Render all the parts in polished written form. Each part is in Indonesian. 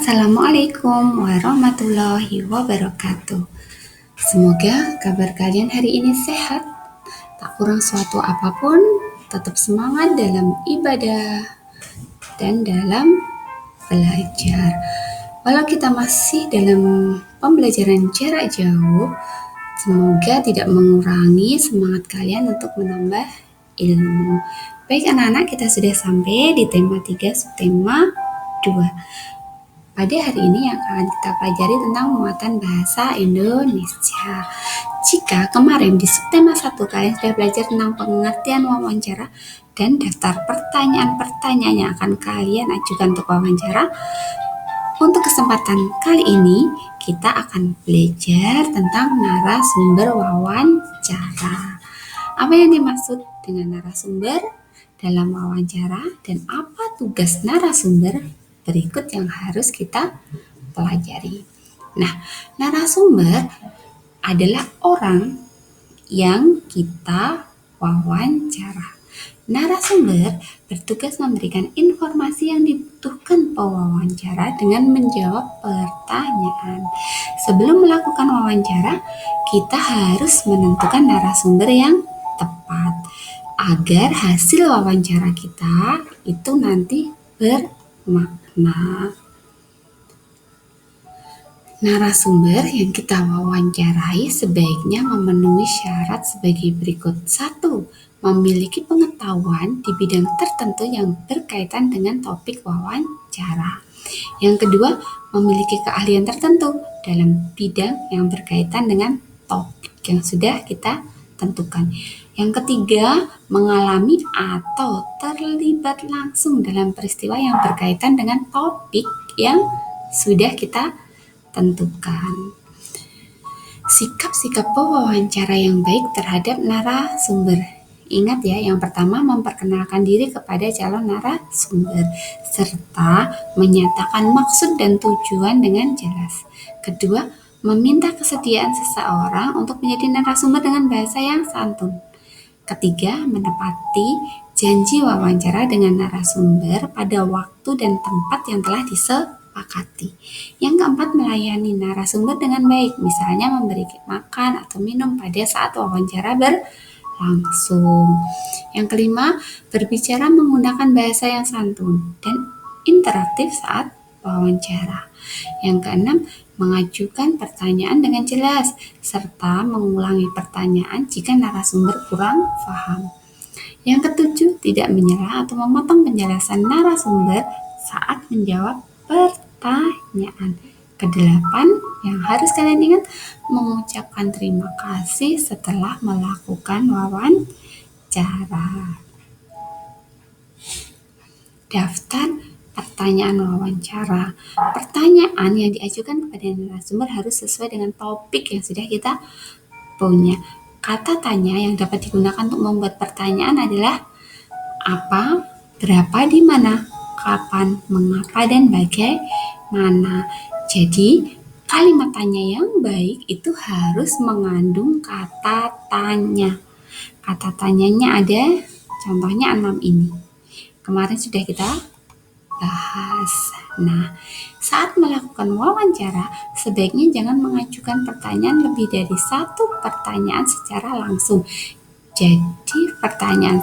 Assalamualaikum warahmatullahi wabarakatuh. Semoga kabar kalian hari ini sehat, tak kurang suatu apapun, tetap semangat dalam ibadah dan dalam belajar. Walau kita masih dalam pembelajaran jarak jauh, semoga tidak mengurangi semangat kalian untuk menambah ilmu. Baik anak-anak, kita sudah sampai di tema 3 subtema 2. Pada hari ini yang akan kita pelajari tentang muatan bahasa Indonesia. Jika kemarin di subtema 1 kalian sudah belajar tentang pengertian wawancara dan daftar pertanyaan-pertanyaan yang akan kalian ajukan untuk wawancara, untuk kesempatan kali ini kita akan belajar tentang narasumber wawancara. Apa yang dimaksud dengan narasumber dalam wawancara dan apa tugas narasumber berikut yang harus kita pelajari. Nah, narasumber adalah orang yang kita wawancara. Narasumber bertugas memberikan informasi yang dibutuhkan pewawancara dengan menjawab pertanyaan. Sebelum melakukan wawancara, kita harus menentukan narasumber yang tepat agar hasil wawancara kita itu nanti bermakna. Narasumber yang kita wawancarai sebaiknya memenuhi syarat sebagai berikut. 1. Memiliki pengetahuan di bidang tertentu yang berkaitan dengan topik wawancara. Yang kedua, memiliki keahlian tertentu dalam bidang yang berkaitan dengan topik yang sudah kita tentukan. Yang ketiga, mengalami atau terlibat langsung dalam peristiwa yang berkaitan dengan topik yang sudah kita tentukan. Sikap-sikap pewawancara yang baik terhadap narasumber. Ingat ya, yang pertama memperkenalkan diri kepada calon narasumber serta menyatakan maksud dan tujuan dengan jelas. Kedua, meminta kesediaan seseorang untuk menjadi narasumber dengan bahasa yang santun. Ketiga, menepati janji wawancara dengan narasumber pada waktu dan tempat yang telah disepakati. Yang keempat, melayani narasumber dengan baik, misalnya memberi makan atau minum pada saat wawancara berlangsung. Yang kelima, berbicara menggunakan bahasa yang santun dan interaktif saat wawancara. Yang keenam, mengajukan pertanyaan dengan jelas, serta mengulangi pertanyaan jika narasumber kurang paham. Yang ketujuh, tidak menyela atau memotong penjelasan narasumber saat menjawab pertanyaan. Kedelapan, yang harus kalian ingat, mengucapkan terima kasih setelah melakukan wawancara. Daftar pertanyaan wawancara. Pertanyaan yang diajukan kepada narasumber harus sesuai dengan topik yang sudah kita punya. Kata tanya yang dapat digunakan untuk membuat pertanyaan adalah apa, berapa, di mana, kapan, mengapa, dan bagaimana. Jadi, kalimat tanya yang baik itu harus mengandung kata tanya. Kata tanyanya ada, contohnya 6 ini. Kemarin sudah kita bahas. Nah, saat melakukan wawancara, sebaiknya jangan mengajukan pertanyaan lebih dari 1 pertanyaan secara langsung. Jadi, pertanyaan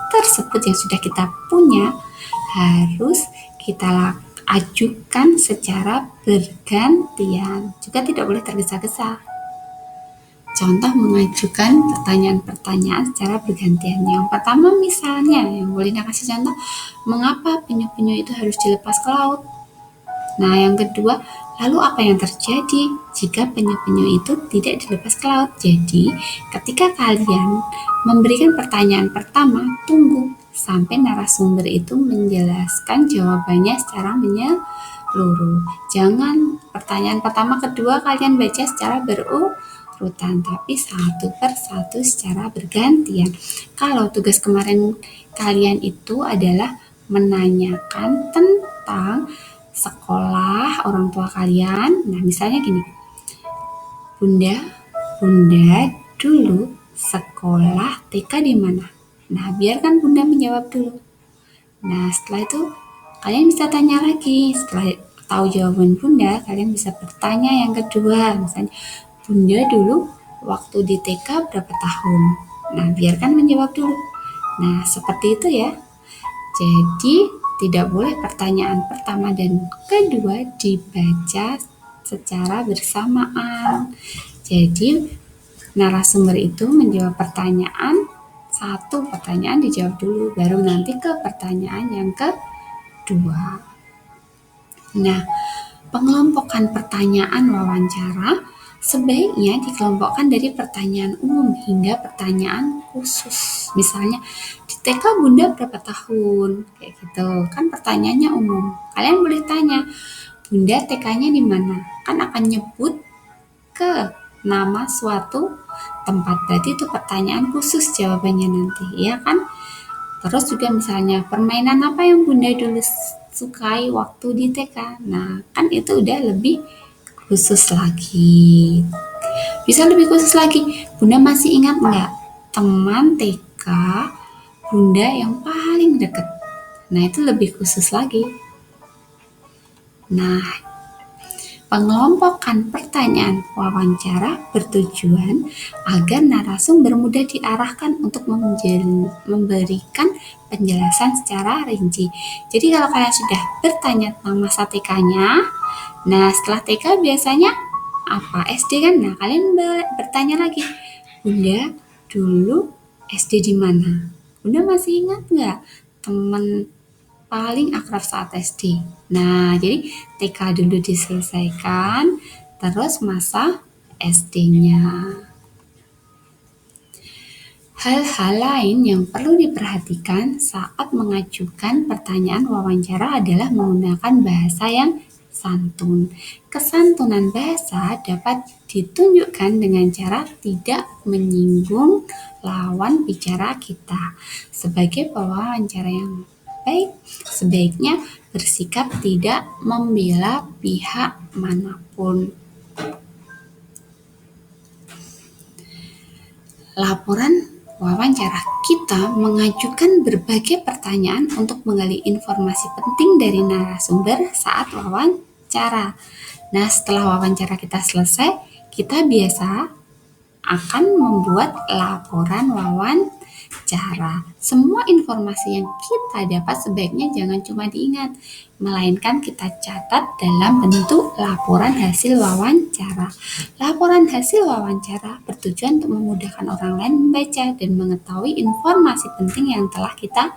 tersebut yang sudah kita punya harus kita ajukan secara bergantian. Juga tidak boleh tergesa-gesa. Contoh mengajukan pertanyaan-pertanyaan secara bergantian. Yang pertama misalnya, yang boleh kasih contoh, mengapa penyu-penyu itu harus dilepas ke laut? Nah, yang kedua, lalu apa yang terjadi jika penyu-penyu itu tidak dilepas ke laut? Jadi, ketika kalian memberikan pertanyaan pertama, tunggu sampai narasumber itu menjelaskan jawabannya secara menyeluruh. Jangan pertanyaan pertama, kedua kalian baca secara berurutan, tapi satu per satu secara bergantian. Kalau tugas kemarin kalian itu adalah menanyakan tentang sekolah orang tua kalian. Nah, misalnya gini, Bunda dulu sekolah TK di mana? Nah, biarkan Bunda menjawab dulu. Nah, setelah itu kalian bisa tanya lagi. Setelah tahu jawaban Bunda, kalian bisa bertanya yang kedua. Misalnya, Bunda dulu waktu di TK berapa tahun? Nah, biarkan menjawab dulu. Nah, seperti itu ya. Jadi, tidak boleh pertanyaan pertama dan kedua dibaca secara bersamaan. Jadi, narasumber itu menjawab pertanyaan, satu pertanyaan dijawab dulu, baru nanti ke pertanyaan yang kedua. Nah, pengelompokan pertanyaan wawancara sebaiknya dikelompokkan dari pertanyaan umum hingga pertanyaan khusus. Misalnya, di TK Bunda berapa tahun? Kayak gitu. Kan pertanyaannya umum. Kalian boleh tanya, Bunda TK-nya di mana? Kan akan nyebut ke nama suatu tempat. Berarti itu pertanyaan khusus jawabannya nanti, ya kan? Terus juga misalnya, permainan apa yang Bunda dulu sukai waktu di TK? Nah, kan itu udah lebih khusus lagi. Bisa lebih khusus lagi, Bunda masih ingat nggak teman TK Bunda yang paling dekat? Nah, itu lebih khusus lagi. Nah, pengelompokan pertanyaan wawancara bertujuan agar narasumber mudah diarahkan untuk memberikan penjelasan secara rinci. Jadi kalau kalian sudah bertanya tentang masa TK-nya, nah setelah TK biasanya apa? SD kan? Nah kalian bertanya lagi, Bunda dulu SD di mana? Bunda masih ingat nggak teman paling akrab saat SD? Nah, jadi TK dulu diselesaikan, terus masa SD-nya. Hal-hal lain yang perlu diperhatikan saat mengajukan pertanyaan wawancara adalah menggunakan bahasa yang santun. Kesantunan bahasa dapat ditunjukkan dengan cara tidak menyinggung lawan bicara kita. Sebagai pewawancara yang baik, sebaiknya bersikap tidak membela pihak manapun. Laporan wawancara kita mengajukan berbagai pertanyaan untuk menggali informasi penting dari narasumber saat wawancara. Nah, setelah wawancara kita selesai, kita biasa akan membuat laporan wawancara. Semua informasi yang kita dapat sebaiknya jangan cuma diingat, melainkan kita catat dalam bentuk laporan hasil wawancara. Laporan hasil wawancara bertujuan untuk memudahkan orang lain membaca dan mengetahui informasi penting yang telah kita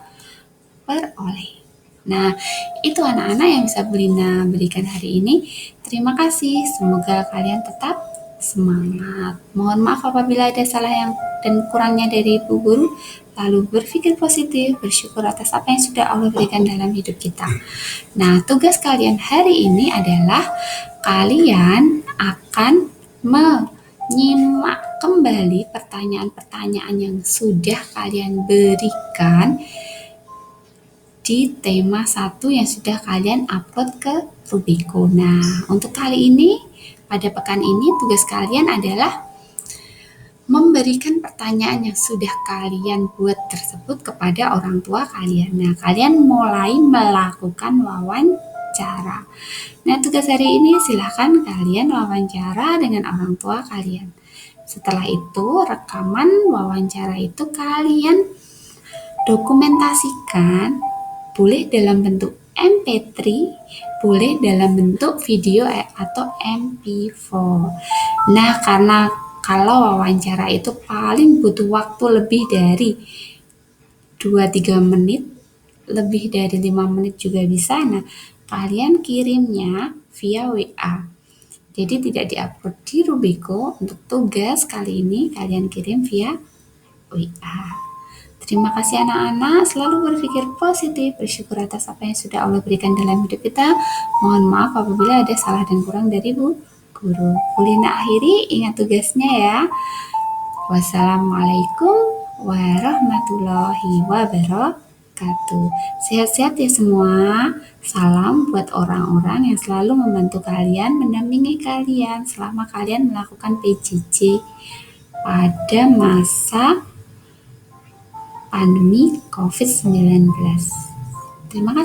peroleh. Nah, itu anak-anak yang bisa Belina berikan hari ini. Terima kasih, semoga kalian tetap semangat. Mohon maaf apabila ada salah yang dan kurangnya dari Ibu Guru. Lalu berpikir positif, bersyukur atas apa yang sudah Allah berikan dalam hidup kita. Nah, tugas kalian hari ini adalah kalian akan menyimak kembali pertanyaan-pertanyaan yang sudah kalian berikan di tema 1 yang sudah kalian upload ke Rubiko. Nah, untuk kali ini, pada pekan ini tugas kalian adalah memberikan pertanyaan yang sudah kalian buat tersebut kepada orang tua kalian. Nah, kalian mulai melakukan wawancara. Nah, tugas hari ini silahkan kalian wawancara dengan orang tua kalian. Setelah itu, rekaman wawancara itu kalian dokumentasikan, boleh dalam bentuk MP3, boleh dalam bentuk video atau MP4. Nah, karena kalau wawancara itu paling butuh waktu lebih dari 2-3 menit, lebih dari 5 menit juga bisa. Nah, kalian kirimnya via WA. Jadi tidak diupload di Rubiko. Untuk tugas kali ini kalian kirim via WA. Terima kasih anak-anak, selalu berpikir positif, bersyukur atas apa yang sudah Allah berikan dalam hidup kita. Mohon maaf apabila ada salah dan kurang dari Bu Guru. Belina akhiri, ingat tugasnya ya. Wassalamualaikum warahmatullahi wabarakatuh. Sehat-sehat ya semua. Salam buat orang-orang yang selalu membantu kalian, mendampingi kalian selama kalian melakukan PJJ pada masa pandemi COVID-19. Terima kasih.